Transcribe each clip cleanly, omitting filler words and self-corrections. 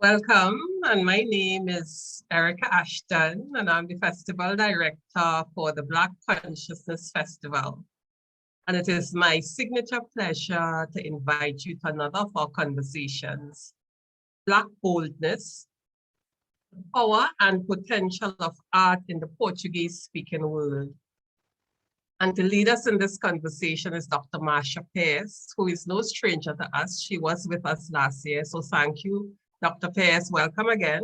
Welcome, and my name is Erica Ashton, and I'm the Festival Director for the Black Consciousness Festival. And it is my signature pleasure to invite you to another of our conversations, Black Boldness, the Power and Potential of Art in the Portuguese-speaking world. And to lead us in this conversation is Dr. Marsha Pearce, who is no stranger to us. She was with us last year, so thank you, Dr. Pearce. Welcome again.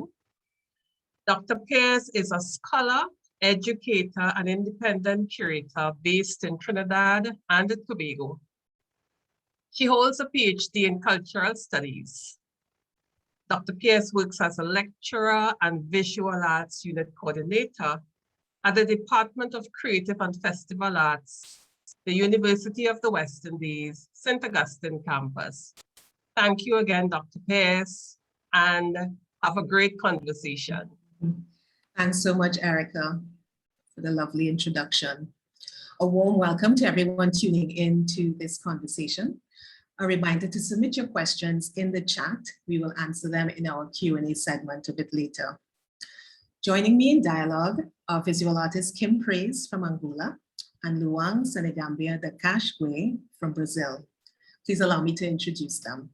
Dr. Pearce is a scholar, educator, and independent curator based in Trinidad and Tobago. She holds a PhD in cultural studies. Dr. Pearce works as a lecturer and visual arts unit coordinator at the Department of Creative and Festival Arts, the University of the West Indies, St. Augustine campus. Thank you again, Dr. Pearce, and have a great conversation. Thanks so much, Erica, for the lovely introduction. A warm welcome to everyone tuning in to this conversation. A reminder to submit your questions in the chat. We will answer them in our Q&A segment a bit later. Joining me in dialogue are visual artist Kim Praise from Angola and Luang Senegambia de Cashgue from Brazil. Please allow me to introduce them.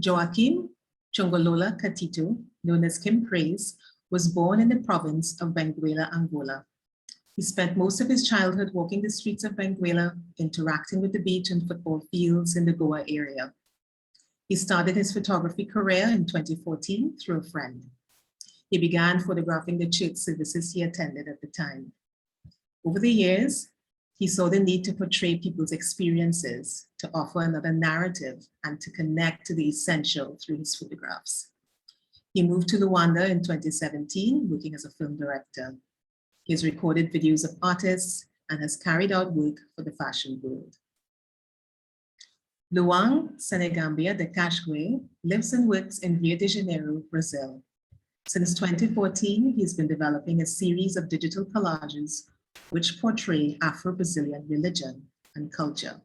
Joaquim Chongolola Catito, known as Kim Praise, was born in the province of Benguela, Angola. He spent most of his childhood walking the streets of Benguela, interacting with the beach and football fields in the Goa area. He started his photography career in 2014 through a friend. He began photographing the church services he attended at the time. Over the years, he saw the need to portray people's experiences, to offer another narrative, and to connect to the essential through his photographs. He moved to Luanda in 2017, working as a film director. He has recorded videos of artists and has carried out work for the fashion world. Luang Senegambia de Cashgue lives and works in Rio de Janeiro, Brazil. Since 2014, he's been developing a series of digital collages which portray Afro-Brazilian religion and culture.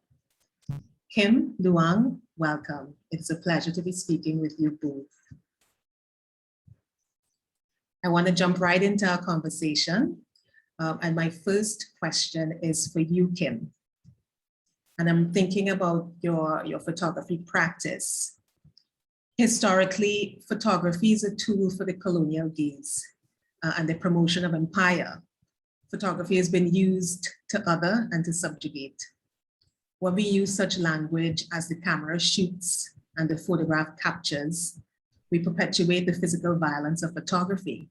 Kim, Luang, welcome. It's a pleasure to be speaking with you both. I want to jump right into our conversation. And my first question is for you, Kim. And I'm thinking about your photography practice. Historically, photography is a tool for the colonial gaze and the promotion of empire. Photography has been used to other and to subjugate. When we use such language as the camera shoots and the photograph captures, we perpetuate the physical violence of photography.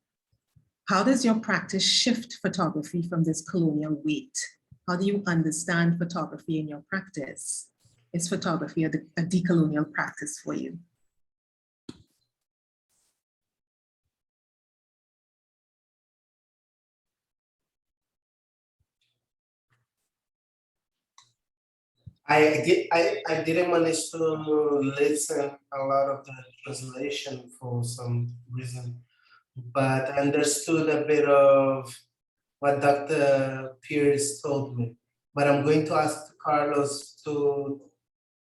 How does your practice shift photography from this colonial weight? How do you understand photography in your practice? Is photography a decolonial practice for you? I didn't manage to listen a lot of the translation for some reason, but I understood a bit of what Dr. Pearce told me. But I'm going to ask Carlos to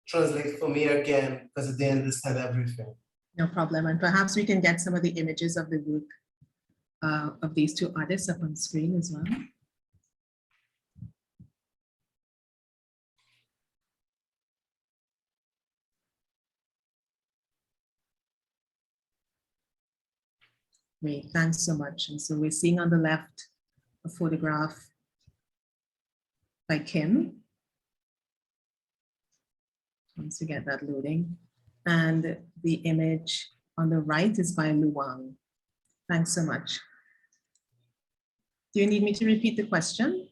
translate for me again because I didn't understand everything. No problem, and perhaps we can get some of the images of the work of these two artists up on screen as well. Great, thanks so much. And so we're seeing on the left a photograph by Kim. Once we get that loading. And the image on the right is by Luang. Thanks so much. Do you need me to repeat the question?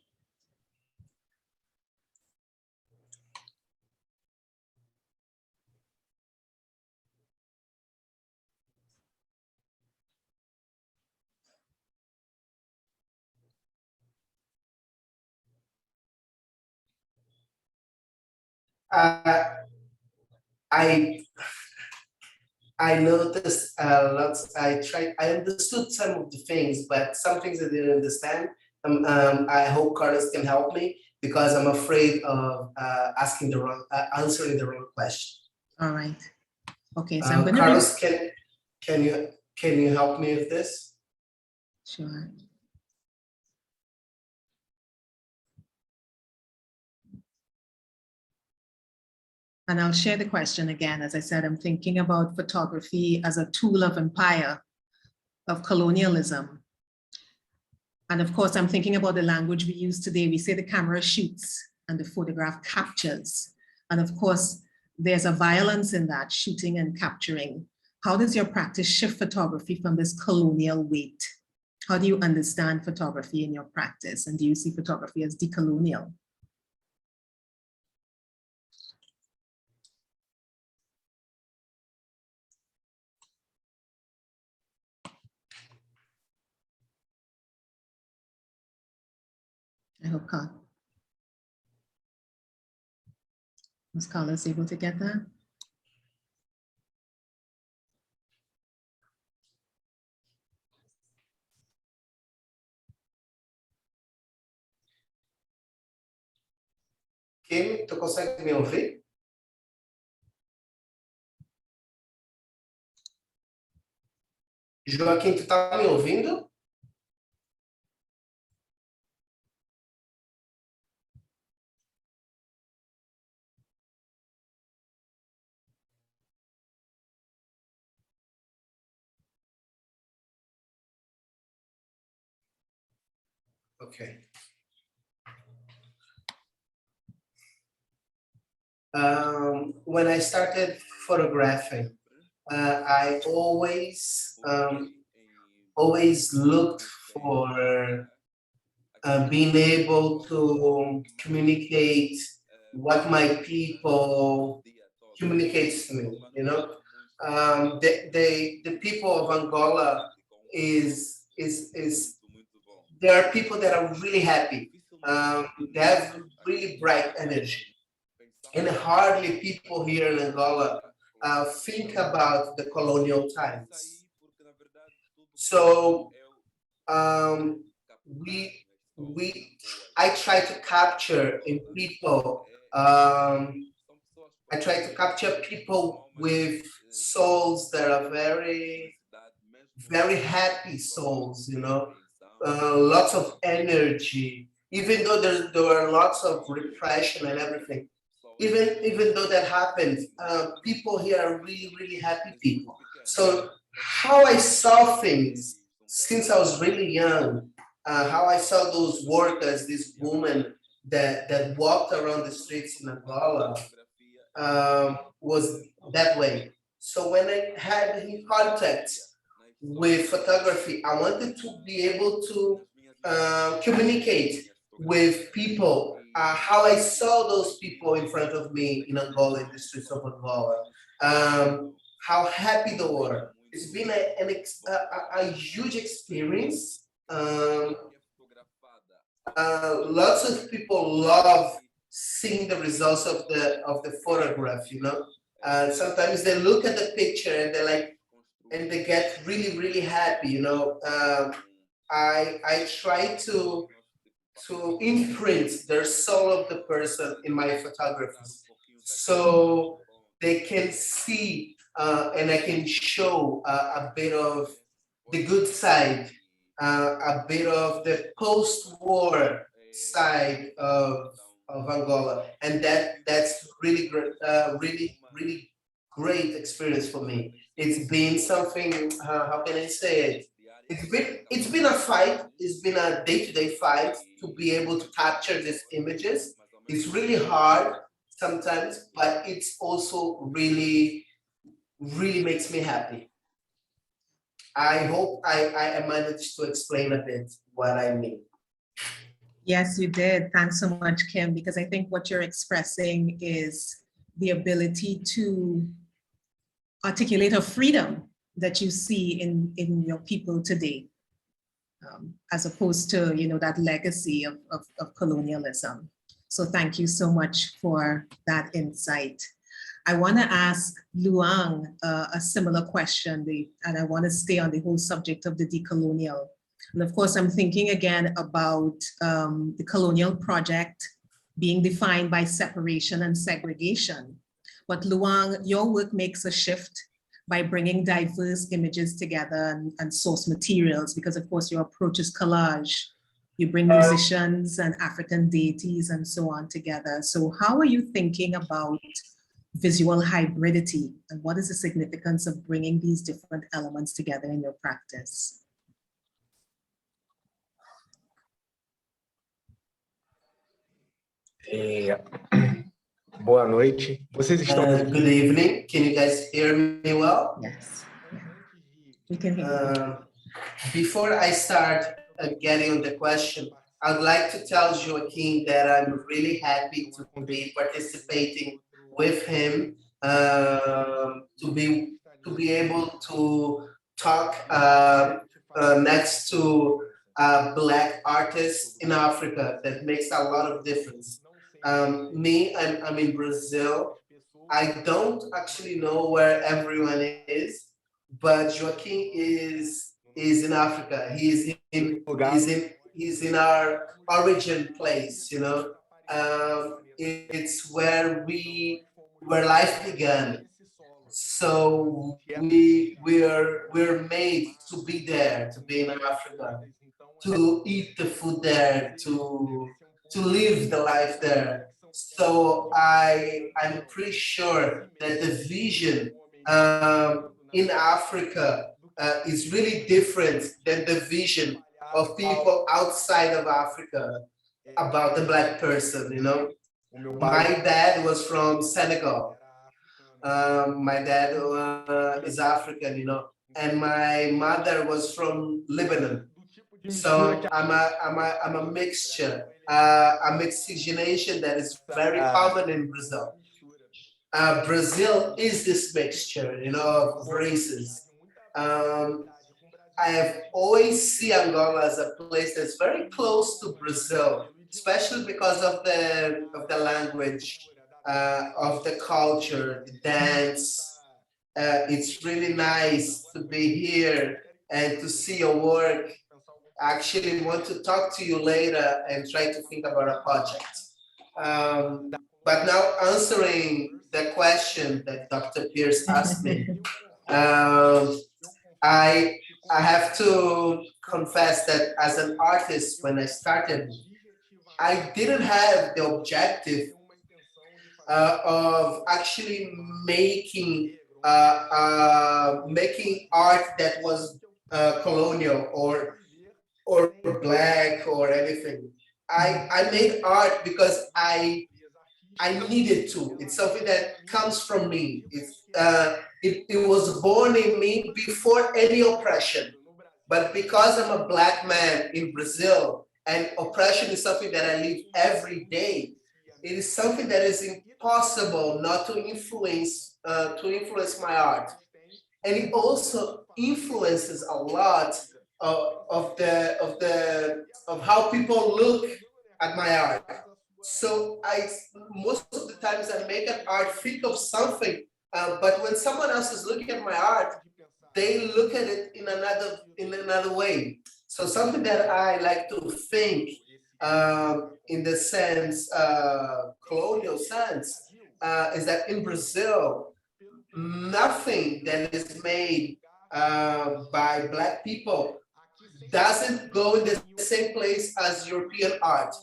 I noticed lots. I understood some of the things, but some things I didn't understand. I hope Carlos can help me because I'm afraid of answering the wrong question. All right. Okay, so I'm going to Carlos, can can you help me with this? Sure. And I'll share the question again. As I said, I'm thinking about photography as a tool of empire, of colonialism. And of course, I'm thinking about the language we use today. We say the camera shoots and the photograph captures. And of course, there's a violence in that, shooting and capturing. How does your practice shift photography from this colonial weight? How do you understand photography in your practice? And do you see photography as decolonial? I hope Ms. Carla is able to get that. Kim, tu consegue me ouvir? Joaquim, tu tá me ouvindo? Okay. When I started photographing, I always looked for being able to communicate what my people communicates to me, you know. The people of Angola there are people that are really happy. They have really bright energy. And hardly people here in Angola think about the colonial times. So I try to capture in people. I try to capture people with souls that are very, very happy souls, you know, lots of energy, even though there were lots of repression and everything. Even though that happens, people here are really, really happy people. So how I saw things since I was really young, how I saw those workers, this woman that walked around the streets in Angola, was that way. So when I had in contact with photography, I wanted to be able to communicate with people how I saw those people in front of me in Angola, in the streets of Angola, how happy they were. It's been a huge experience. Lots of people love seeing the results of the photograph, you know. Sometimes they look at the picture and they're like, and they get really, really happy, you know. I try to imprint their soul of the person in my photographies, so they can see and I can show a bit of the good side, a bit of the post-war side of Angola, and that's really great, really great experience for me. It's been something. How can I say it? It's been a fight. It's been a day-to-day fight to be able to capture these images. It's really hard sometimes, but it's also really makes me happy. I hope I managed to explain a bit what I mean. Yes, you did. Thanks so much, Kim, because I think what you're expressing is the ability to articulate a freedom that you see in your people today, as opposed to, you know, that legacy of colonialism. So thank you so much for that insight. I want to ask Luang a similar question, and I want to stay on the whole subject of the decolonial. And of course, I'm thinking again about the colonial project being defined by separation and segregation. But Luang, your work makes a shift by bringing diverse images together and source materials, because of course your approach is collage. You bring musicians and African deities and so on together. So how are you thinking about visual hybridity, and what is the significance of bringing these different elements together in your practice? Boa noite. Vocês estão Good evening. Can you guys hear me well? Yes, yeah. We can hear you. Before I start getting on the question, I'd like to tell Joaquin that I'm really happy to be participating with him, to be able to talk next to a Black artist in Africa. That makes a lot of difference. I'm in Brazil. I don't actually know where everyone is, but Joaquin is in Africa. He's in our origin place, you know. It's where life began. So we're made to be there, to be in Africa, to eat the food there, to live the life there. So I'm pretty sure that the vision in Africa is really different than the vision of people outside of Africa about the Black person, you know. My dad was from Senegal. My dad is African, you know, and my mother was from Lebanon. So I'm a mixture, a miscegenation that is very common in Brazil. Brazil is this mixture, you know, of races. I have always seen Angola as a place that's very close to Brazil, especially because of the language, of the culture, the dance. It's really nice to be here and to see your work. I actually want to talk to you later and try to think about a project. But now answering the question that Dr. Pearce asked me, I have to confess that as an artist, when I started, I didn't have the objective of actually making art that was colonial or Black or anything. I made art because I needed to. It's something that comes from me. It was born in me before any oppression. But because I'm a Black man in Brazil, and oppression is something that I live every day, it is something that is impossible not to influence my art. And it also influences a lot of how people look at my art. So most of the times I make an art, think of something, but when someone else is looking at my art, they look at it in another way. So something that I like to think in the sense, colonial sense, is that in Brazil, nothing that is made by Black people doesn't go in the same place as European art.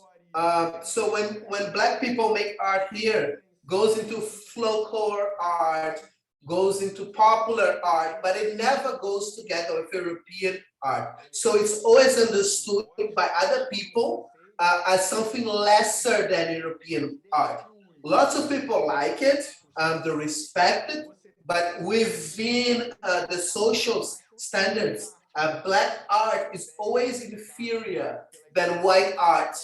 So when Black people make art here, goes into folklore art, goes into popular art, but it never goes together with European art. So it's always understood by other people as something lesser than European art. Lots of people like it, they respect it, but within the social standards, Black art is always inferior than white art.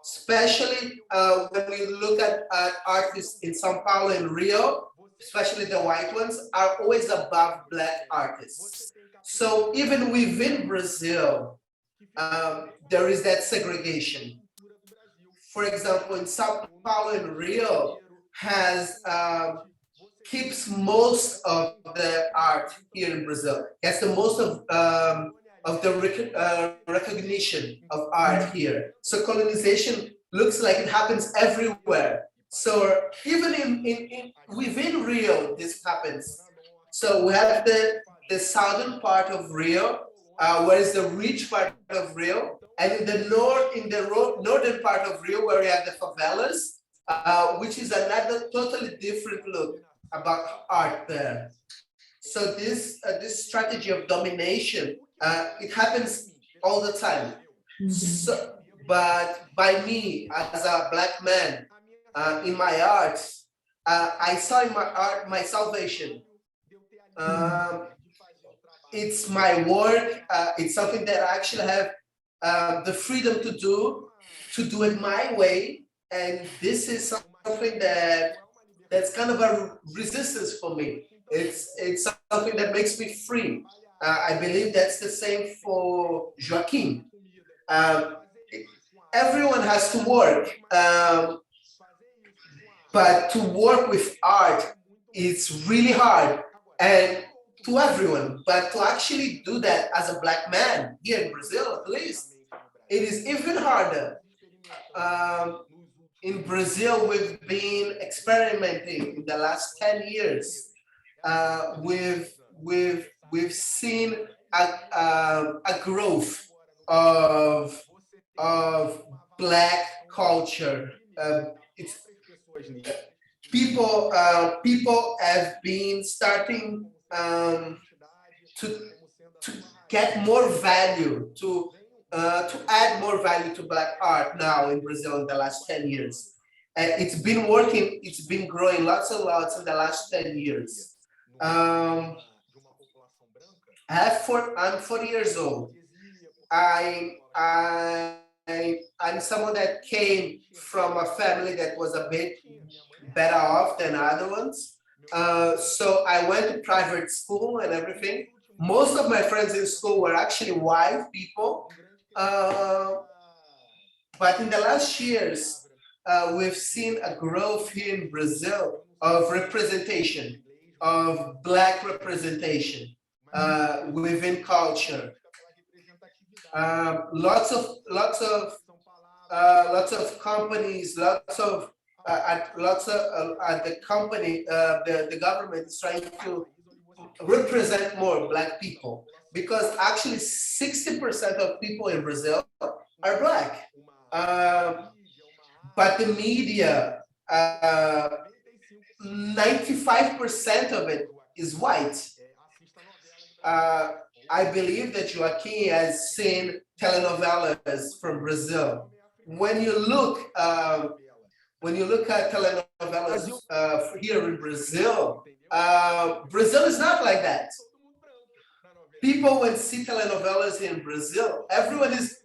Especially when we look at artists in Sao Paulo and Rio, especially the white ones, are always above Black artists. So even within Brazil, there is that segregation. For example, in Sao Paulo and Rio has keeps most of the art here in Brazil. Gets the most of the recognition of art here. So colonization looks like it happens everywhere. So even within Rio, this happens. So we have the southern part of Rio, where is the rich part of Rio, and in the northern part of Rio, where we have the favelas, which is another totally different look about art there. So this strategy of domination, it happens all the time. So, but by me as a Black man in my art, I saw in my art my salvation. It's my work. It's something that I actually have the freedom to do it my way. And this is something that's kind of a resistance for me. It's something that makes me free. I believe that's the same for Joaquim. Everyone has to work, but to work with art is really hard, and to everyone. But to actually do that as a Black man here in Brazil, at least, it is even harder. In Brazil, we've been experimenting in the last 10 years. We've seen a growth of Black culture. People have been starting to get more value, to add more value to Black art now in Brazil in the last 10 years. And it's been working, it's been growing lots and lots in the last 10 years. I'm 40 years old. I'm someone that came from a family that was a bit better off than other ones. So I went to private school and everything. Most of my friends in school were actually white people. But in the last years, we've seen a growth here in Brazil of representation, of Black representation within culture. Lots of companies, the company, the government is trying to represent more Black people, because actually 60% of people in Brazil are Black. But the media, 95% of it is white. I believe that Joaquim has seen telenovelas from Brazil. When you look at telenovelas here in Brazil, Brazil is not like that. People when see telenovelas in Brazil, everyone is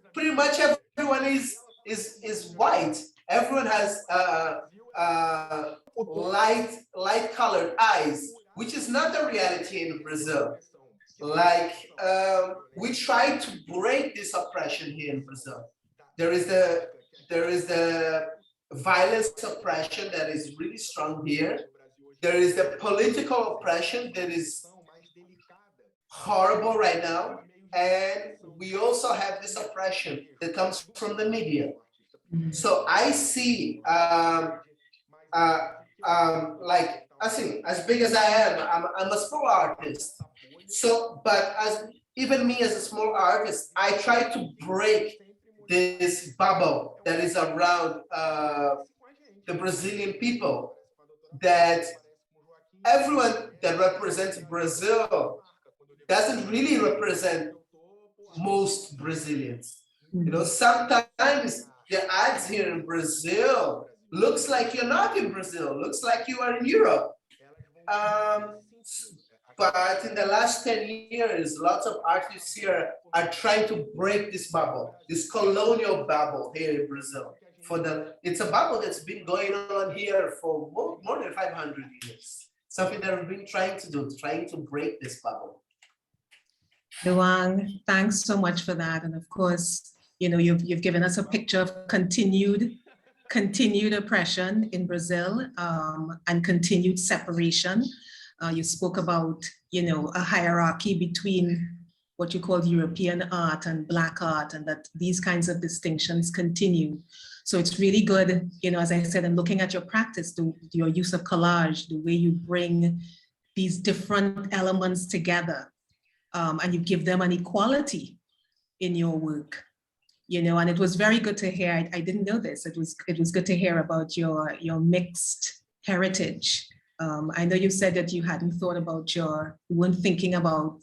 white. Everyone has light colored eyes, which is not the reality in Brazil. Like we try to break this oppression here in Brazil. There is the violence oppression that is really strong here. There is the political oppression that is horrible right now, and we also have this oppression that comes from the media. So I see, like I think, as big as I am, I'm a small artist. So, but even me as a small artist, I try to break this bubble that is around the Brazilian people, that everyone that represents Brazil doesn't really represent most Brazilians. You know, sometimes the ads here in Brazil looks like you're not in Brazil, looks like you are in Europe. But in the last 10 years, lots of artists here are trying to break this bubble, this colonial bubble here in Brazil. It's a bubble that's been going on here for more than 500 years. Something that we've been trying to do, trying to break this bubble. Luang, thanks so much for that. And of course, you know, you've given us a picture of continued oppression in Brazil and continued separation. You spoke about, you know, a hierarchy between what you call European art and Black art, and that these kinds of distinctions continue. So it's really good, you know, as I said, and looking at your practice, your use of collage, the way you bring these different elements together, and you give them an equality in your work, you know, and it was very good to hear. I didn't know this. It was good to hear about your mixed heritage. I know you said that you hadn't thought about you weren't thinking about,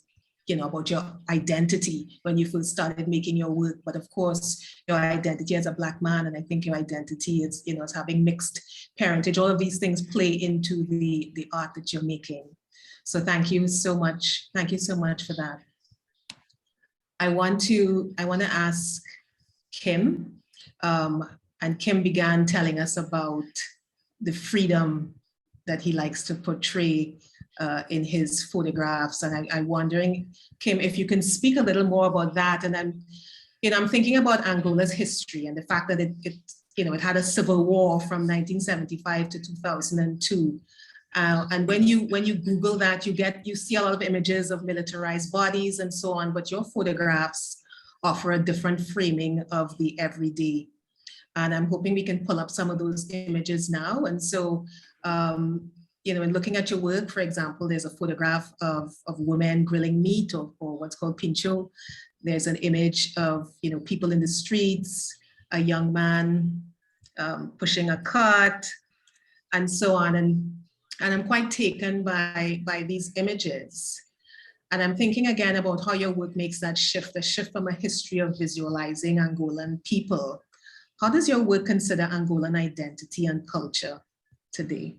you know, about your identity when you first started making your work, but of course, your identity as a Black man, and I think your identity is, you know, as having mixed parentage. All of these things play into the art that you're making. So thank you so much. Thank you so much for that. I want to ask Kim, and Kim began telling us about the freedom that he likes to portray in his photographs. And I'm wondering, Kim, if you can speak a little more about that. And I'm thinking about Angola's history and the fact that it had a civil war from 1975 to 2002. And when you Google that, you see a lot of images of militarized bodies and so on, but your photographs offer a different framing of the everyday. And I'm hoping we can pull up some of those images now. And so, in looking at your work, for example, there's a photograph of women grilling meat or what's called pincho. There's an image of, people in the streets, a young man pushing a cart, and so on. And I'm quite taken by these images. And I'm thinking again about how your work makes that shift, a shift from a history of visualizing Angolan people. How does your work consider Angolan identity and culture today?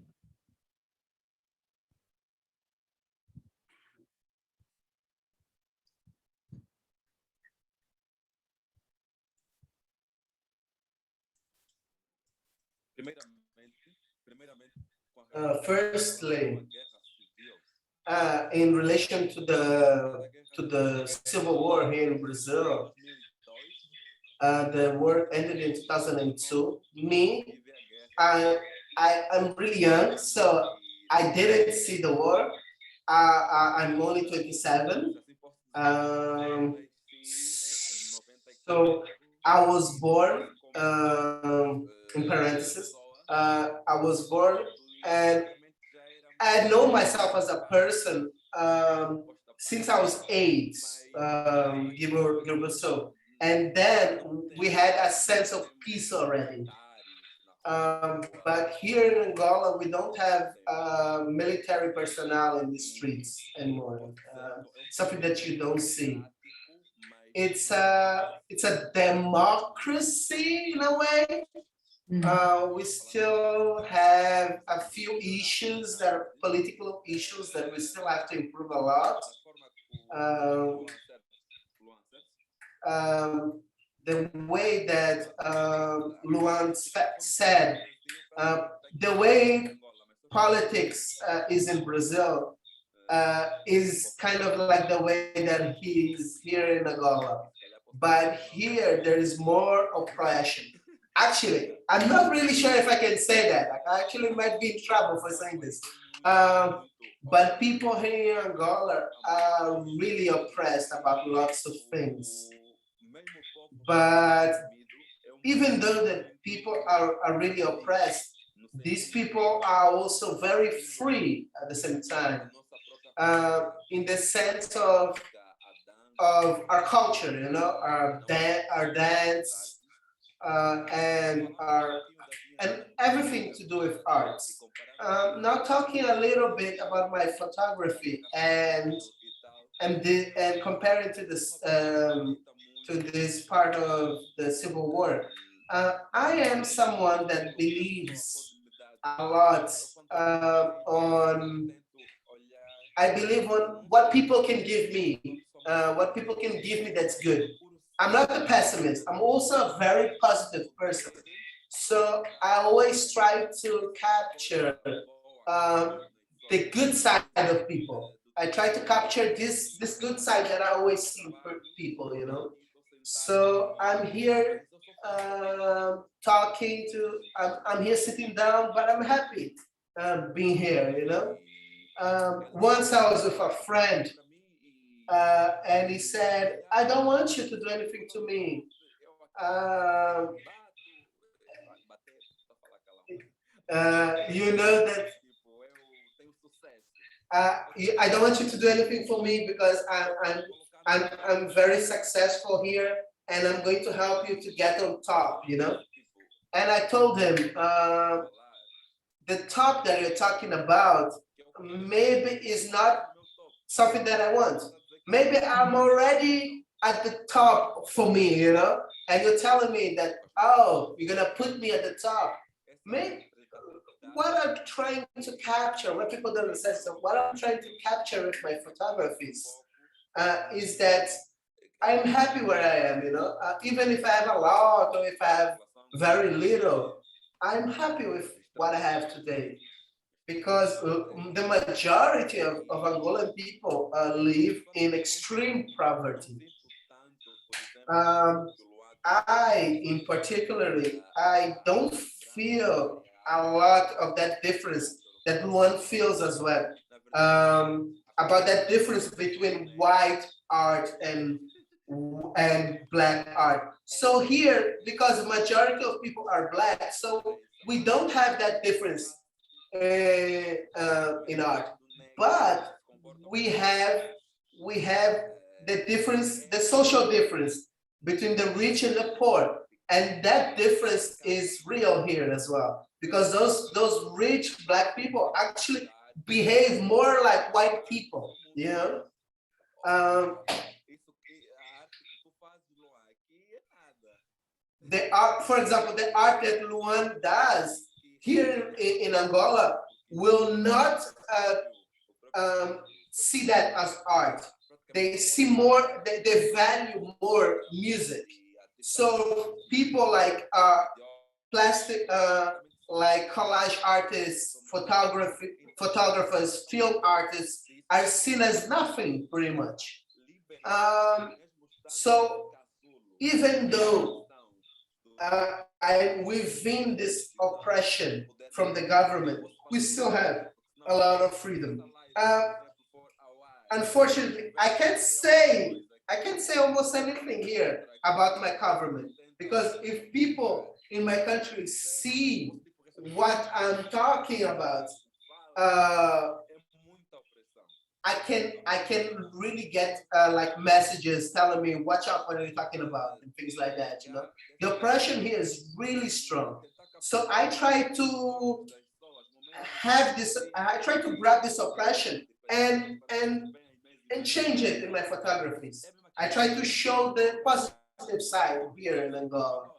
Firstly, in relation to the civil war here in Brazil, the war ended in 2002. I'm really young, so I didn't see the war. I'm only 27. So I was born, in parentheses, I was born and I know myself as a person since I was 8, give or so. And then we had a sense of peace already. But here in Angola, we don't have military personnel in the streets anymore. Something that you don't see. It's a democracy in a way. We still have a few issues that are political issues that we still have to improve a lot. The way that Luang said, the way politics is in Brazil is kind of like the way that he is here in Angola. But here there is more oppression. Actually, I'm not really sure if I can say that. I actually might be in trouble for saying this. But people here in Angola are really oppressed about lots of things. But even though the people are really oppressed, these people are also very free at the same time, in the sense of our culture, our dance, and everything to do with arts. Now talking a little bit about my photography and comparing to this part of the Civil War. I am someone that believes a lot I believe on what people can give me, that's good. I'm not a pessimist. I'm also a very positive person. So I always try to capture the good side of people. I try to capture this good side that I always see in people, So I'm here I'm here sitting down, but I'm happy being here, Once I was with a friend and he said, I don't want you to do anything to me. You know that I don't want you to do anything for me because I'm very successful here and I'm going to help you to get on top, you know? And I told him, the top that you're talking about maybe is not something that I want. Maybe I'm already at the top for me, you know? And you're telling me that, oh, you're gonna put me at the top. Maybe what I'm trying to capture, what people don't understand, so what I'm trying to capture with my photographies is that I'm happy where I am, you know? Even if I have a lot or if I have very little, I'm happy with what I have today. Because the majority of Angolan people live in extreme poverty. In particularly, I don't feel a lot of that difference that one feels as well. About that difference between white art and black art. So here, because the majority of people are black, so we don't have that difference in art, but we have the difference, the social difference between the rich and the poor, and that difference is real here as well, because those rich black people actually behave more like white people, you know. The art, for example, the art that Luang does here in Angola will not see that as art. They see more, they value more music. So people like plastic, like collage artists, photographers, film artists are seen as nothing pretty much. So even though within this oppression from the government, we still have a lot of freedom. Unfortunately, I can't say almost anything here about my government, because if people in my country see what I'm talking about, I can really get like messages telling me, watch out what are you talking about, and things like that, you know. The oppression here is really strong. So I try to grab this oppression and change it in my photographies. I try to show the positive side here in Angola.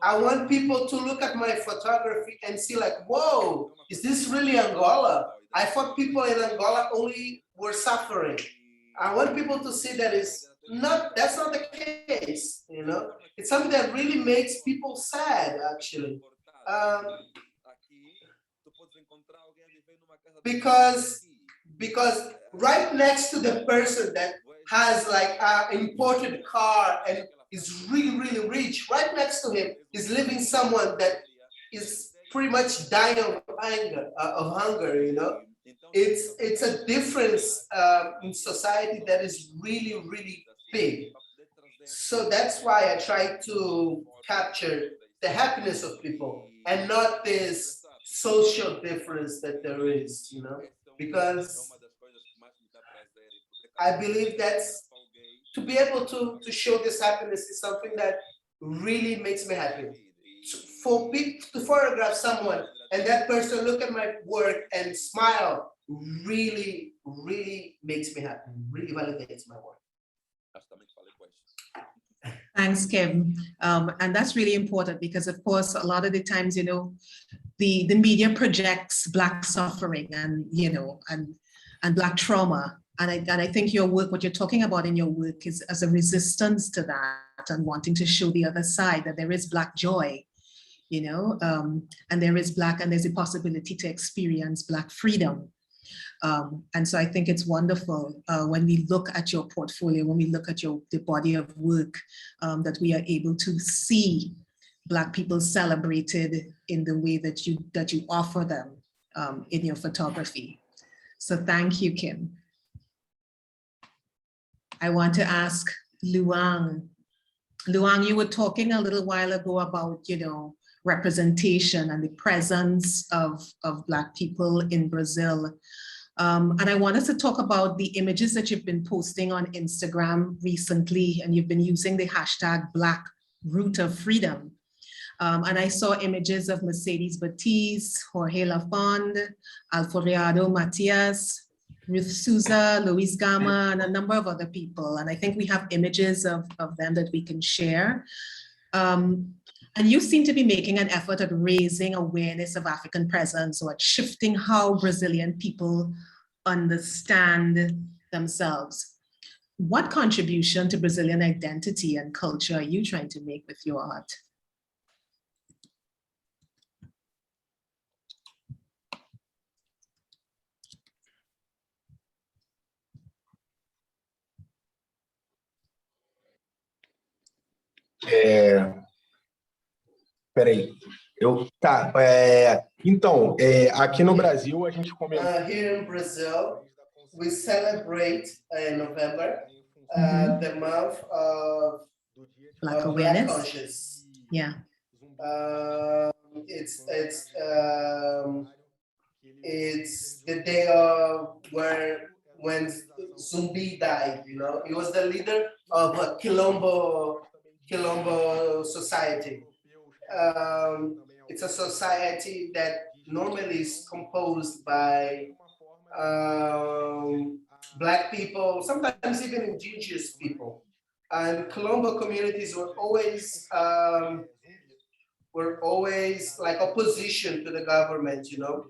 I want people to look at my photography and see like, whoa, is this really Angola? I thought people in Angola only were suffering. I want people to see that that's not the case, you know? It's something that really makes people sad, actually. Because right next to the person that has like an imported car and is really, really rich, right next to him is living someone that is pretty much dying of hunger, you know? It's a difference in society that is really, really big. So that's why I try to capture the happiness of people and not this social difference that there is, you know? Because I believe that's, to be able to show this happiness is something that really makes me happy. For people to photograph someone and that person look at my work and smile really, really makes me happy, really validates my work. Thanks, Kim. And that's really important because, of course, a lot of the times, you know, the media projects Black suffering and, you know, and Black trauma. And I think your work, what you're talking about in your work is as a resistance to that and wanting to show the other side that there is Black joy, you know, and there is Black, and there's a possibility to experience Black freedom. And so I think it's wonderful when we look at your portfolio, when we look at the body of work, that we are able to see Black people celebrated in the way that you offer them in your photography. So thank you, Kim. I want to ask Luang. Luang, you were talking a little while ago about, you know, representation and the presence of Black people in Brazil. And I wanted to talk about the images that you've been posting on Instagram recently, and you've been using the hashtag Black Root of Freedom. And I saw images of Mercedes Batiz, Jorge Lafond, Alfredo Matias, Ruth De Souza, Luis Gama, and a number of other people. And I think we have images of them that we can share. And you seem to be making an effort at raising awareness of African presence or at shifting how Brazilian people understand themselves. What contribution to Brazilian identity and culture are you trying to make with your art? Peraí, então, aqui no Brasil a gente comentou. Here in Brazil, we celebrate in November the month of Black awareness. Black conscious. Yeah. It's the day of when Zumbi died. You know, he was the leader of a Quilombo society. It's a society that normally is composed by Black people, sometimes even indigenous people. And Quilombo communities were always like opposition to the government, you know.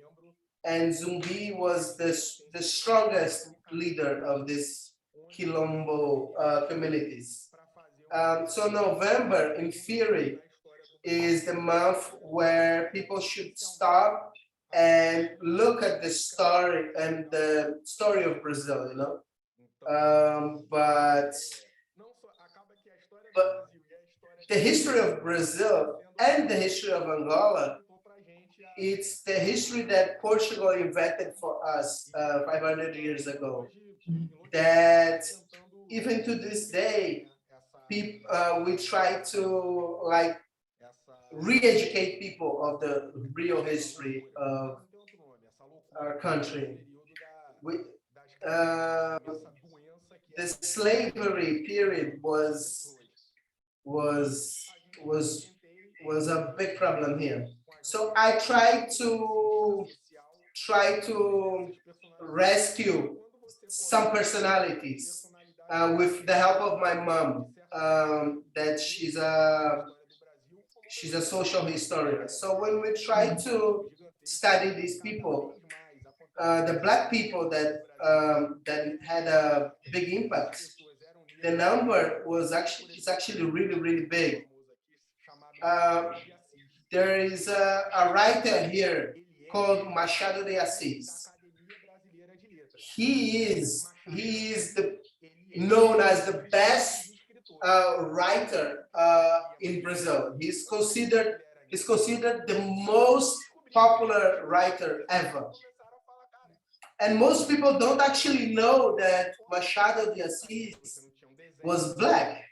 And Zumbi was the strongest leader of this Quilombo communities. So November, in theory, is the month where people should stop and look at the story of Brazil, you know. But the history of Brazil and the history of Angola, it's the history that Portugal invented for us 500 years ago. That even to this day, we try to like re-educate people of the real history of our country. The slavery period was a big problem here. So I tried to rescue some personalities with the help of my mom. That she's a social historian. So when we try to study these people, the Black people that had a big impact, the number was actually really big. There is a writer here called Machado de Assis. He is known as the best writer in Brazil. He's considered the most popular writer ever. And most people don't actually know that Machado de Assis was Black,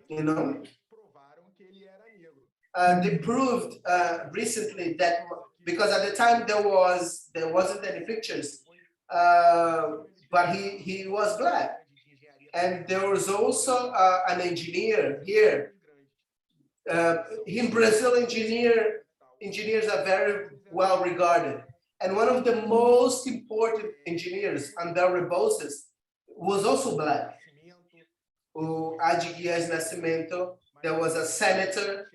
you know. They proved recently that, because at the time there wasn't any pictures, but he was Black. And there was also an engineer here. In Brazil, engineers are very well regarded. And one of the most important engineers, André Rebouças, was also Black. Adiguias Nascimento, there was a senator,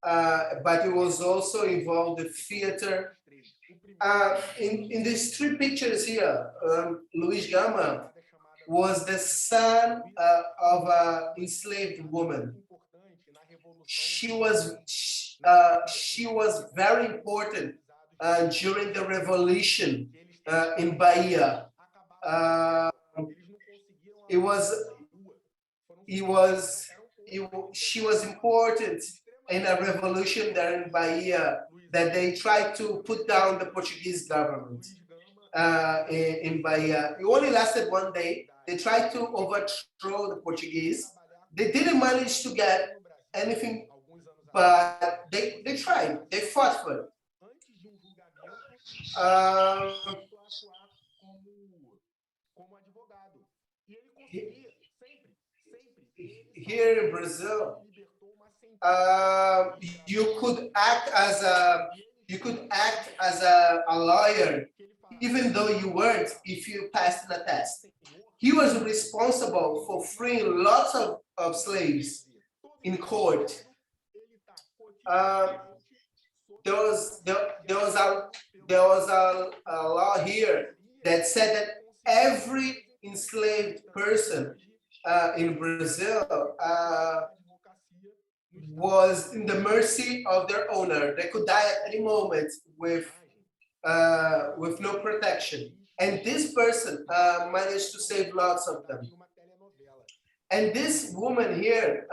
but he was also involved in theater. In these three pictures here, Luis Gama was the son of an enslaved woman. She was very important during the revolution in Bahia. She was important in a revolution there in Bahia that they tried to put down the Portuguese government in Bahia. It only lasted one day. They tried to overthrow the Portuguese. They didn't manage to get anything but they tried, they fought for it. Here in Brazil, you could act as a lawyer, even though you weren't, if you passed the test. He was responsible for freeing lots of slaves in court. There was a law here that said that every enslaved person in Brazil was in the mercy of their owner. They could die at any moment with no protection. And this person managed to save lots of them. And this woman here,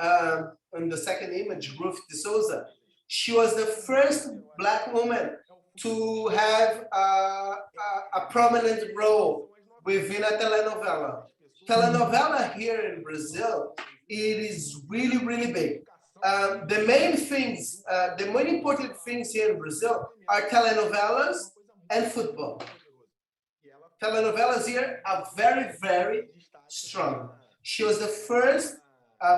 in the second image, Ruth De Souza, she was the first Black woman to have a prominent role within a telenovela. Telenovela here in Brazil, it is really, really big. The main things, the main important things here in Brazil are telenovelas and football. Telenovelas here are very, very strong. She was the first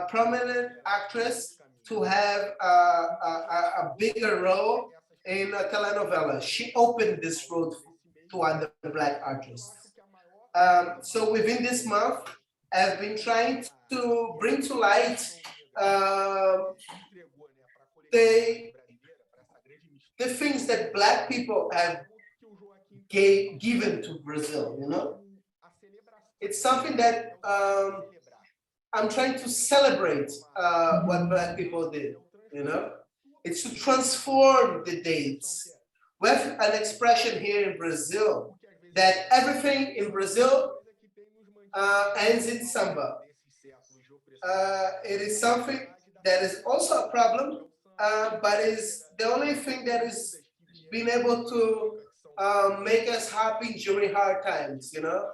prominent actress to have a bigger role in a telenovela. She opened this road to other Black artists. So within this month, I've been trying to bring to light the things that Black people have given to Brazil, you know? It's something that I'm trying to celebrate what Black people did, you know? It's to transform the dates. We have an expression here in Brazil that everything in Brazil ends in samba. It is something that is also a problem, but is the only thing that is being able to make us happy during hard times, you know?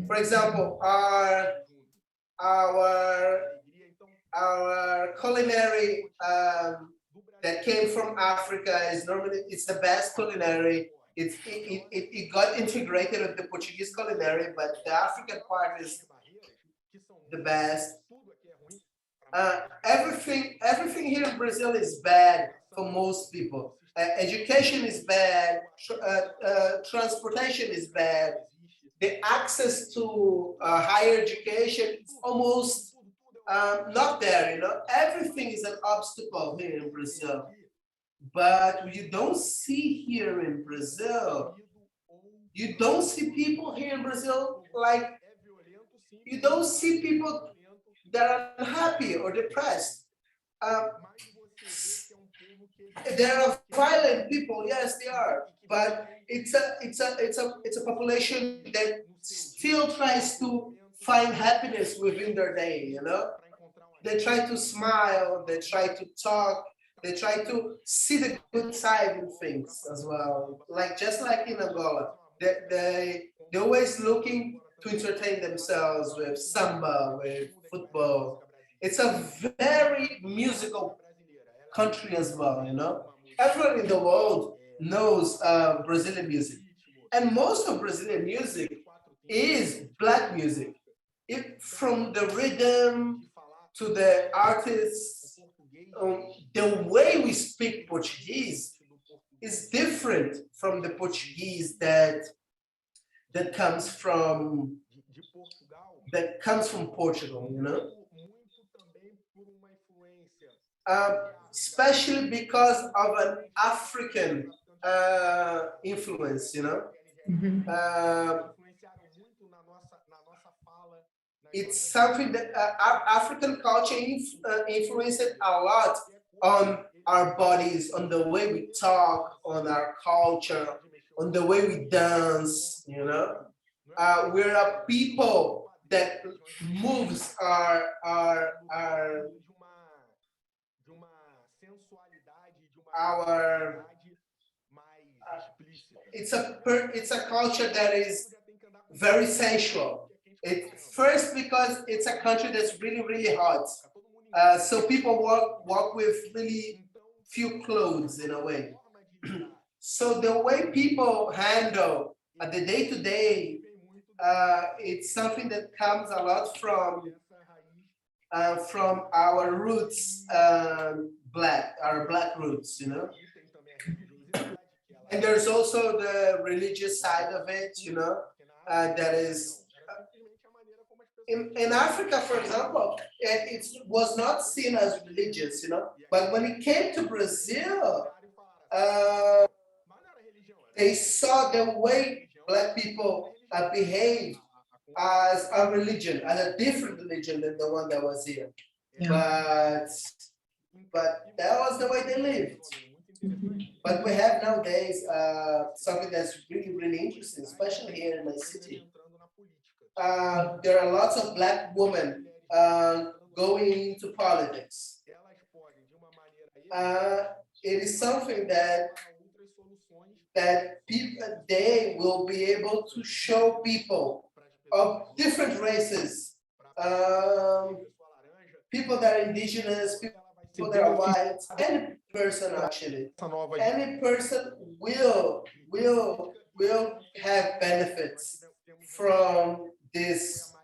For example, our culinary that came from Africa is normally, it's the best culinary. It got integrated with the Portuguese culinary, but the African part is the best. Everything here in Brazil is bad for most people. Education is bad, transportation is bad. The access to higher education is almost not there, you know. Everything is an obstacle here in Brazil. But you don't see here in Brazil, you don't see people here in Brazil like, you don't see people that are unhappy or depressed. There are violent people, yes, they are, but it's a population that still tries to find happiness within their day, you know? They try to smile, they try to talk, they try to see the good side in things as well. Like, just like in Angola, they're always looking to entertain themselves with samba, with football. It's a very musical country as well, you know? Everyone in the world knows Brazilian music. And most of Brazilian music is Black music. From the rhythm to the artists, the way we speak Portuguese is different from the Portuguese that comes from Portugal, you know? Especially because of an African influence, you know? It's something that African culture influenced a lot on our bodies, on the way we talk, on our culture, on the way we dance, you know? We're a people that moves our it's a culture that is very sensual. First, because it's a country that's really, really hot. So people walk with really few clothes in a way. So the way people handle the day-to-day, it's something that comes a lot from our roots, our black roots, you know. And there's also the religious side of it, you know, that is in Africa, for example, it was not seen as religious, you know, but when it came to Brazil, they saw the way Black people behaved as a religion, as a different religion than the one that was here. Yeah. But that was the way they lived. But we have nowadays something that's really, really interesting, especially here in my city. There are lots of Black women going into politics. It is something that people, they will be able to show people of different races, people that are indigenous, people that are white, any person actually, any person will have benefits from these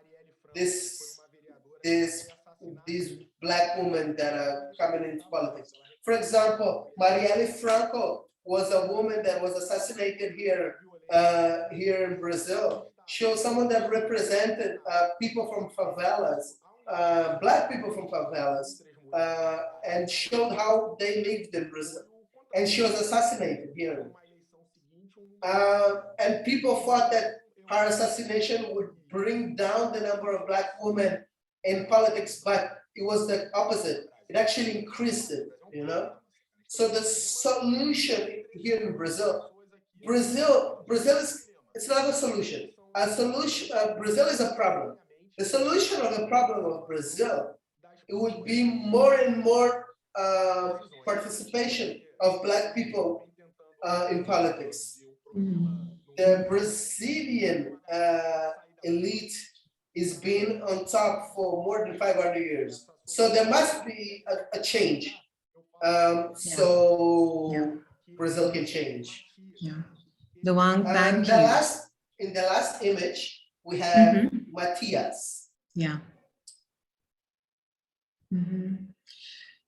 Black women that are coming into politics. For example, Marielle Franco was a woman that was assassinated here in Brazil. She was someone that represented people from favelas, Black people from favelas, and showed how they lived in Brazil. And she was assassinated here. And people thought that her assassination would bring down the number of Black women in politics, but it was the opposite. It actually increased it, you know? So the solution here in Brazil is, it's not a solution. Brazil is a problem. The solution of the problem of Brazil, it would be more and more participation of Black people in politics. The Brazilian elite is being on top for more than 500 years. So there must be a change. So Brazil can change. Yeah. Luang, thank you. In the last image, we have Matias. Yeah.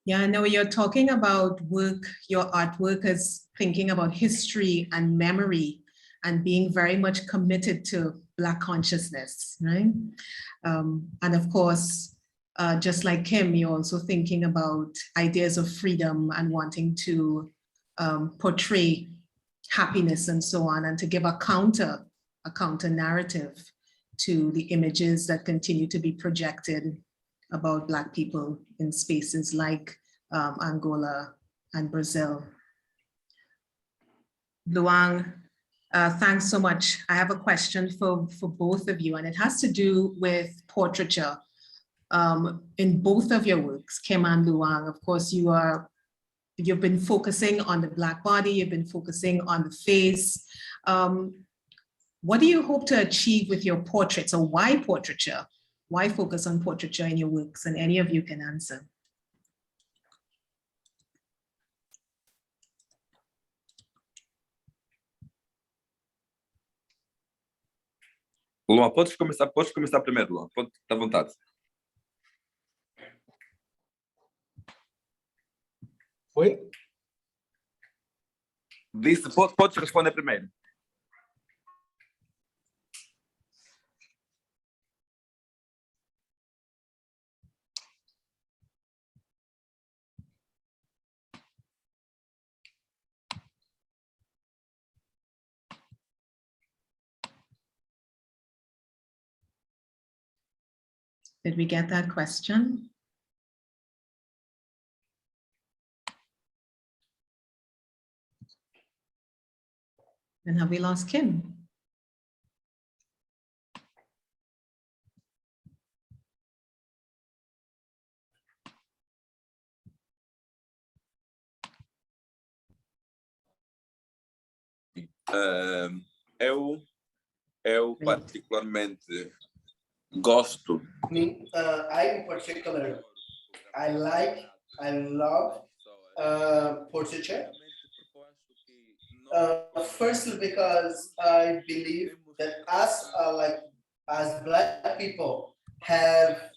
Yeah, now you're talking about work, your artwork is thinking about history and memory and being very much committed to Black consciousness, right? And of course, just like Kim, you're also thinking about ideas of freedom and wanting to portray happiness and so on, and to give a counter narrative to the images that continue to be projected about Black people in spaces like Angola and Brazil. Luang, thanks so much. I have a question for both of you, and it has to do with portraiture. In both of your works, Kim and Luang, of course, you've been focusing on the Black body, you've been focusing on the face. What do you hope to achieve with your portraits, or why portraiture? Why focus on portraiture in your works? And any of you can answer. Luan, podes começar primeiro, Luan. Pode, à vontade. Oi? Disse, podes responder primeiro. Did we get that question? And have we lost Kim? Eu particularmente gosto. I in particular, I love portraiture. Firstly, because I believe that us, as Black people, have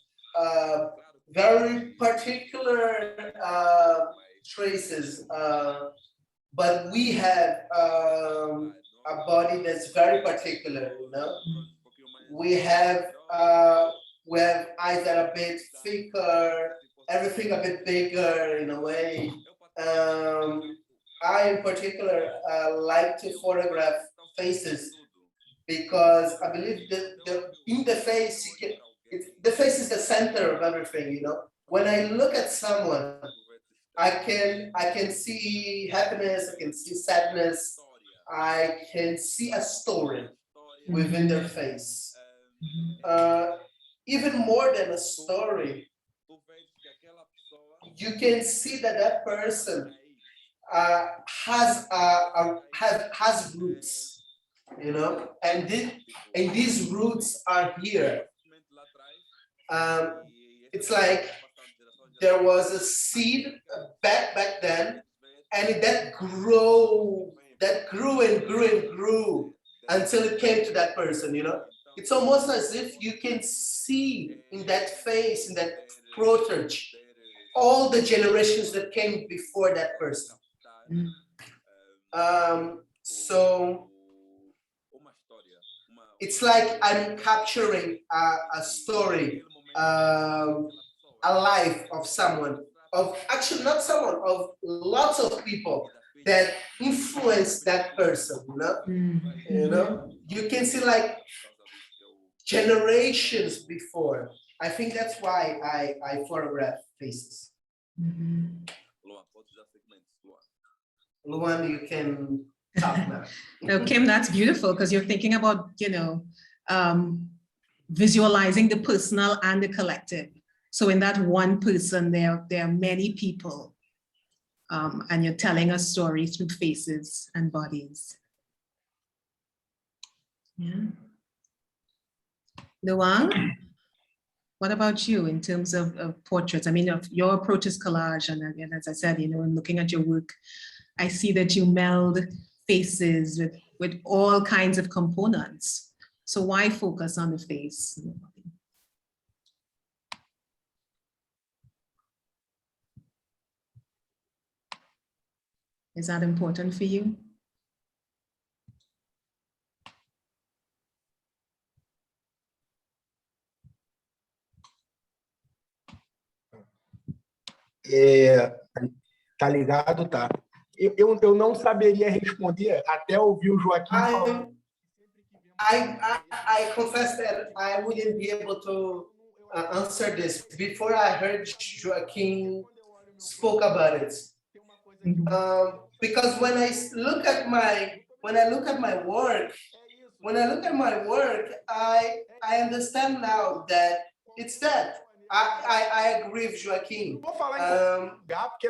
very particular traces, but we have a body that's very particular. You know, we have eyes that are a bit thicker, everything a bit bigger in a way. I, in particular, like to photograph faces because I believe that in the face, the face is the center of everything. You know, when I look at someone, I can see happiness, I can see sadness, I can see a story within their face. Even more than a story, you can see that that person has roots, you know, and these roots are here. It's like there was a seed back then, and that grew and grew until it came to that person, you know. It's almost as if you can see in that face, in that portrait, all the generations that came before that person. So it's like I'm capturing a story, a life of someone, of actually not someone, of lots of people that influenced that person, you know? You know, you can see like generations before. I think that's why I photograph faces. Luan, you can talk now. No, Kim, that's beautiful because you're thinking about, you know, visualizing the personal and the collective. So in that one person, there are many people, and you're telling a story through faces and bodies. Yeah. Luang, what about you in terms of portraits? I mean, your approach is collage, and again, as I said, you know, in looking at your work, I see that you meld faces with all kinds of components. So why focus on the face? Is that important for you? Tá ligado, tá? Eu não saberia responder até ouvir o Joaquim falar. I confess that I wouldn't be able to answer this before I heard Joaquim spoke about it. Because when I look at my work, I understand now that it's that. I agree with Joaquim. Black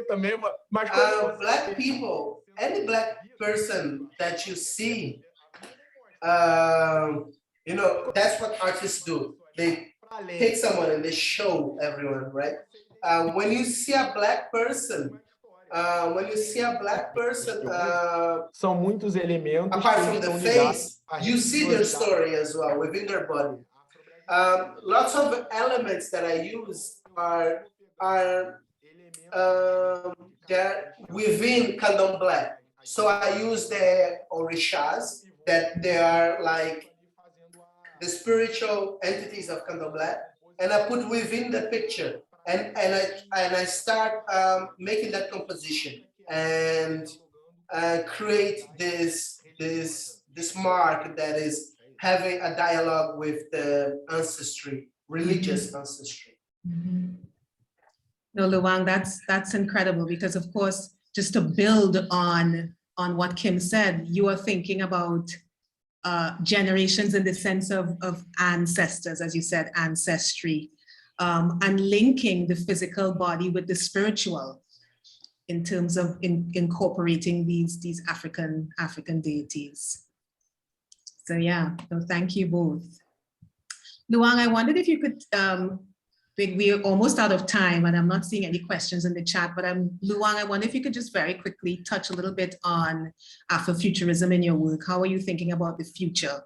people, any Black person that you see, you know, that's what artists do. They take someone and they show everyone, right? When you see a Black person, São muitos elementos apart from the face, you see their story as well within their body. Lots of elements that I use are they're within Candomblé. So I use the orishas, that they are like the spiritual entities of Candomblé, and I put within the picture, and I start making that composition and create this mark that is having a dialogue with the ancestry, religious ancestry. No, Luang, that's incredible because, of course, just to build on what Kim said, you are thinking about generations in the sense of ancestors, as you said, ancestry, and linking the physical body with the spiritual in terms of incorporating these African deities. So yeah, so thank you both. Luang, I wondered if you could we're almost out of time and I'm not seeing any questions in the chat, but Luang, I wonder if you could just very quickly touch a little bit on Afrofuturism in your work. How are you thinking about the future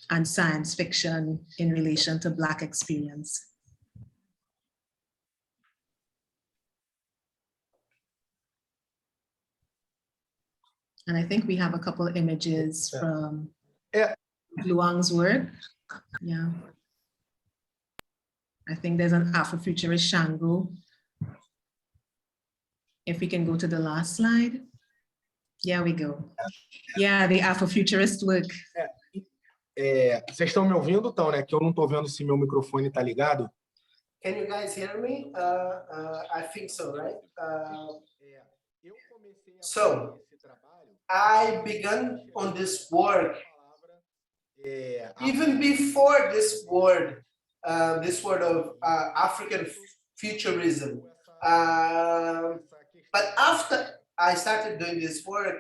and science fiction in relation to Black experience? And I think we have a couple of images from Luang's work. Yeah. I think there's an Afrofuturist Shango. If we can go to the last slide. There we go. Yeah, the Afrofuturist work. Vocês estão me ouvindo, então, né? Que eu não estou vendo se meu microfone está ligado. Can you guys hear me? I think so, right? So, I began on this work even before this word of African futurism. But after I started doing this work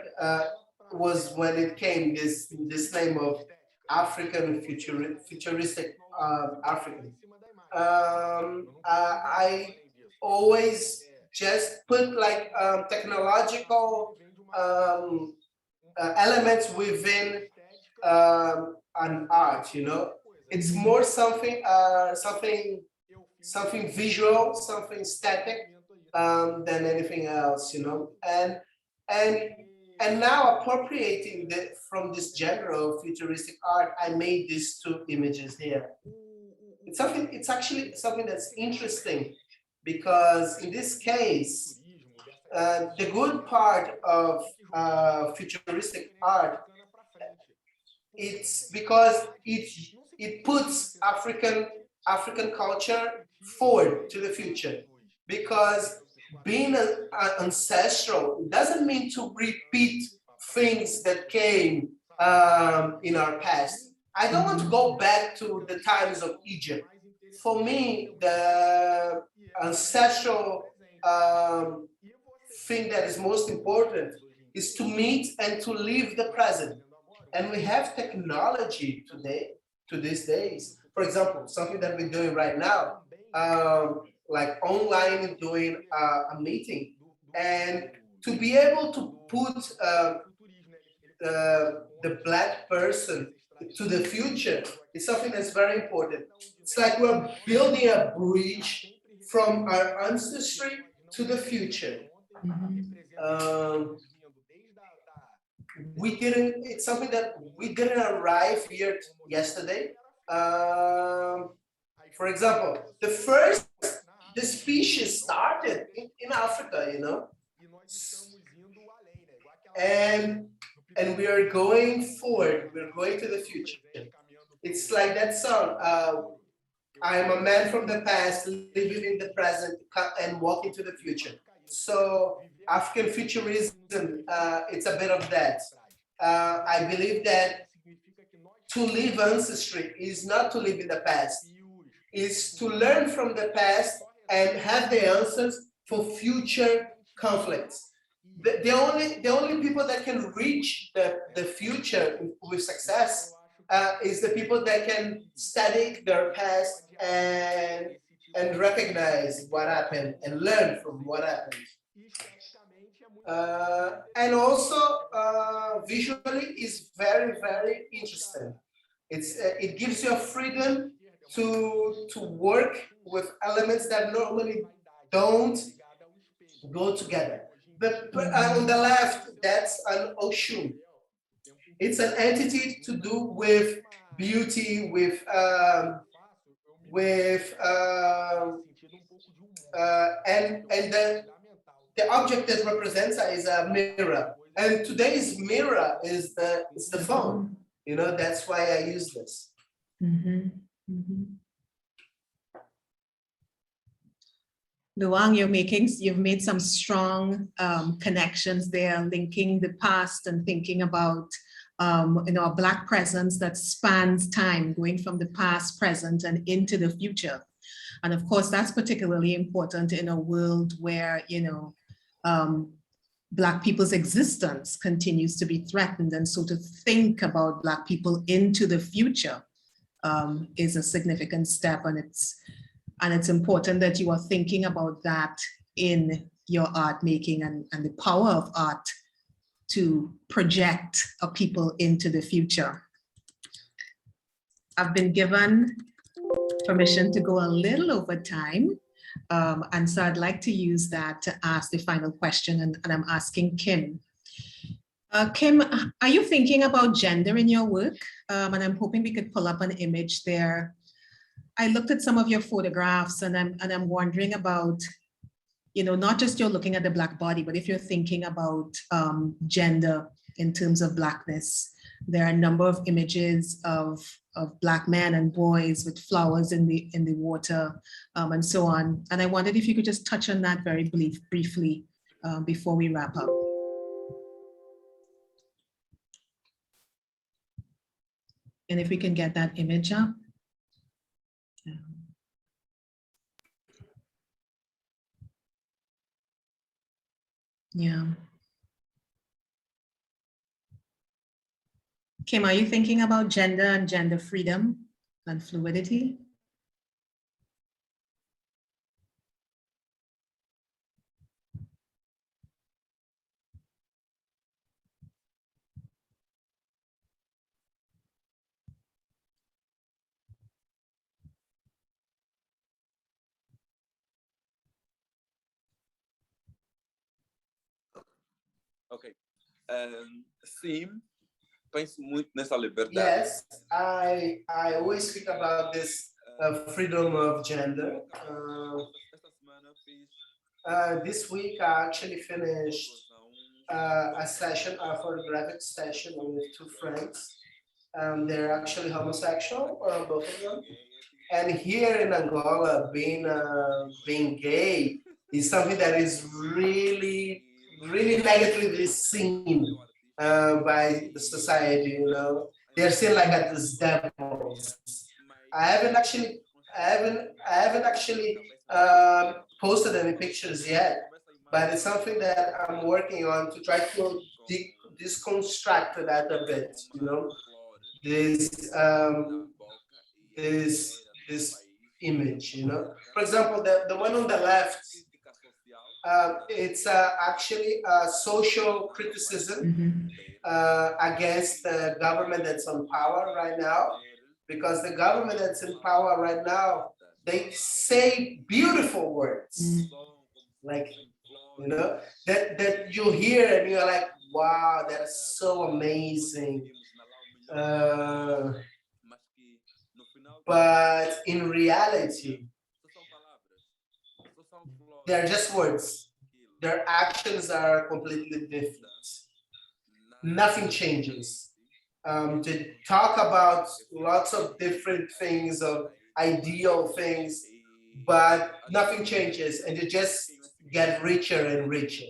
was when it came this name of African futuristic African. I always just put like technological elements within an art, you know. It's more something something visual, something static than anything else, you know. And now appropriating from this genre of futuristic art, I made these two images here. It's actually something that's interesting because in this case, the good part of futuristic art, it's because it puts African culture forward to the future. Because being ancestral doesn't mean to repeat things that came in our past. I don't want to go back to the times of Egypt. For me, the ancestral thing that is most important is to meet and to live the present. And we have technology today, to these days. For example, something that we're doing right now, like online doing a meeting, and to be able to put the Black person to the future is something that's very important. It's like we're building a bridge from our ancestry to the future. It's something that we didn't arrive here yesterday. For example, the species started in Africa, you know, and we are going forward. We're going to the future. It's like that song. I am a man from the past, living in the present, and walking to the future. So African futurism, it's a bit of that. I believe that to live ancestry is not to live in the past. Is to learn from the past and have the answers for future conflicts. The only people that can reach the future with success is the people that can study their past and recognize what happened and learn from what happened. And also visually is very, very interesting. It gives you a freedom to work with elements that normally don't go together. But on the left, that's an Oshun. It's an entity to do with beauty, with and the object that represents it is a mirror. And today's mirror is the phone. You know, that's why I use this. Luang, you've made some strong connections there, linking the past and thinking about a Black presence that spans time, going from the past, present, and into the future. And of course, that's particularly important in a world where, Black people's existence continues to be threatened. And so to think about Black people into the future is a significant step. And it's And it's important that you are thinking about that in your art making and the power of art to project a people into the future. I've been given permission to go a little over time. And so I'd like to use that to ask the final question, and I'm asking Kim. Kim, are you thinking about gender in your work? And I'm hoping we could pull up an image there. I looked at some of your photographs, and I'm wondering about, you know, not just you're looking at the Black body, but if you're thinking about gender in terms of Blackness. There are a number of images of Black men and boys with flowers in the water, and so on. And I wondered if you could just touch on that very briefly before we wrap up. And if we can get that image up. Yeah. Kim, are you thinking about gender and gender freedom and fluidity? Ok. Sim, penso muito nessa liberdade. Yes, I always speak about this freedom of gender. Esta semana fiz This week I actually finished a session, a photographic session with two friends. They're actually homosexual, both of them. And here in Angola, being gay is something that is really negatively seen by the society. You know, they're seen like as devils. I haven't actually posted any pictures yet, but it's something that I'm working on to try to deconstruct that a bit. You know, this image. You know, for example, the one on the left. It's actually a social criticism against the government that's on power right now, because the government that's in power right now, they say beautiful words, like, you know, that you hear and you're like, wow, that's so amazing. But in reality, they're just words. Their actions are completely different. Nothing changes. They talk about lots of different things, of ideal things, but nothing changes, and they just get richer and richer.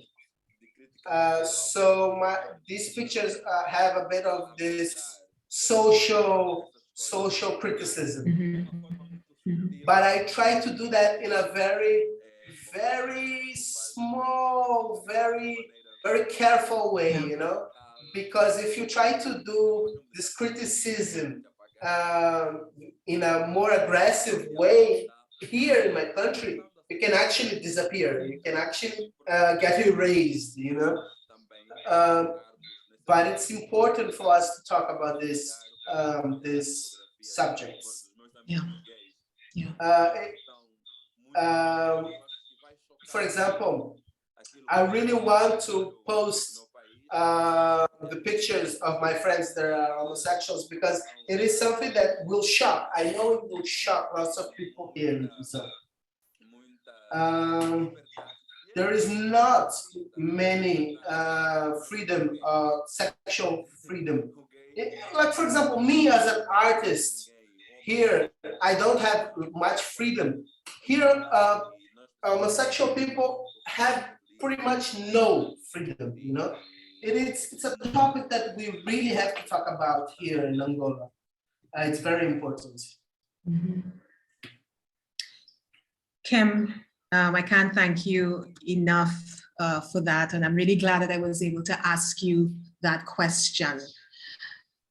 So these pictures have a bit of this social criticism. But I try to do that in a very small, very careful way, you know, because if you try to do this criticism in a more aggressive way here in my country, you can actually disappear. You can actually get erased, you know. But it's important for us to talk about these subjects. Yeah. For example, I really want to post the pictures of my friends that are homosexuals, because it is something that will shock. I know it will shock lots of people here. So, there is not many freedom, sexual freedom. Like, for example, me as an artist, here, I don't have much freedom. Here, homosexual people have pretty much no freedom, you know? It's a topic that we really have to talk about here in Angola. It's very important. Kim, I can't thank you enough for that. And I'm really glad that I was able to ask you that question.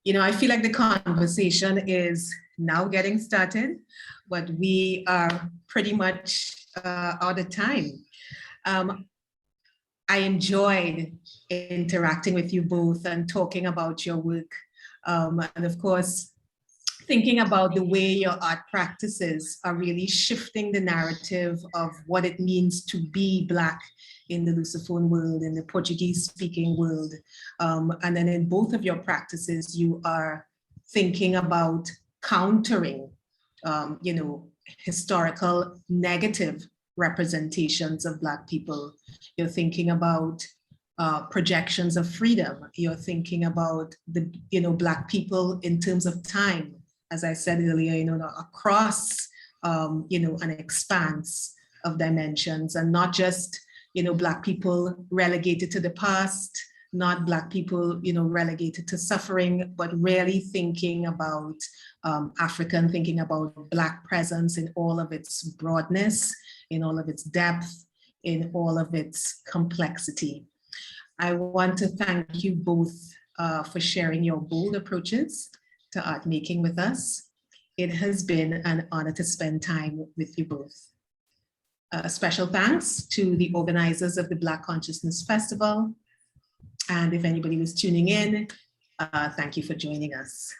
You know, I feel like the conversation is now getting started, but we are pretty much out of time. I enjoyed interacting with you both and talking about your work. And of course, thinking about the way your art practices are really shifting the narrative of what it means to be Black in the Lusophone world, in the Portuguese-speaking world. And then in both of your practices, you are thinking about countering, you know, historical negative representations of Black people. You're thinking about projections of freedom. You're thinking about the, you know, Black people in terms of time, as I said earlier, you know, across, you know, an expanse of dimensions, and not just, you know, Black people relegated to the past, not Black people, you know, relegated to suffering, but really thinking about Africa and thinking about Black presence in all of its broadness, in all of its depth, in all of its complexity. I want to thank you both for sharing your bold approaches to art making with us. It has been an honor to spend time with you both. A special thanks to the organizers of the Black Consciousness Festival. And if anybody was tuning in, thank you for joining us.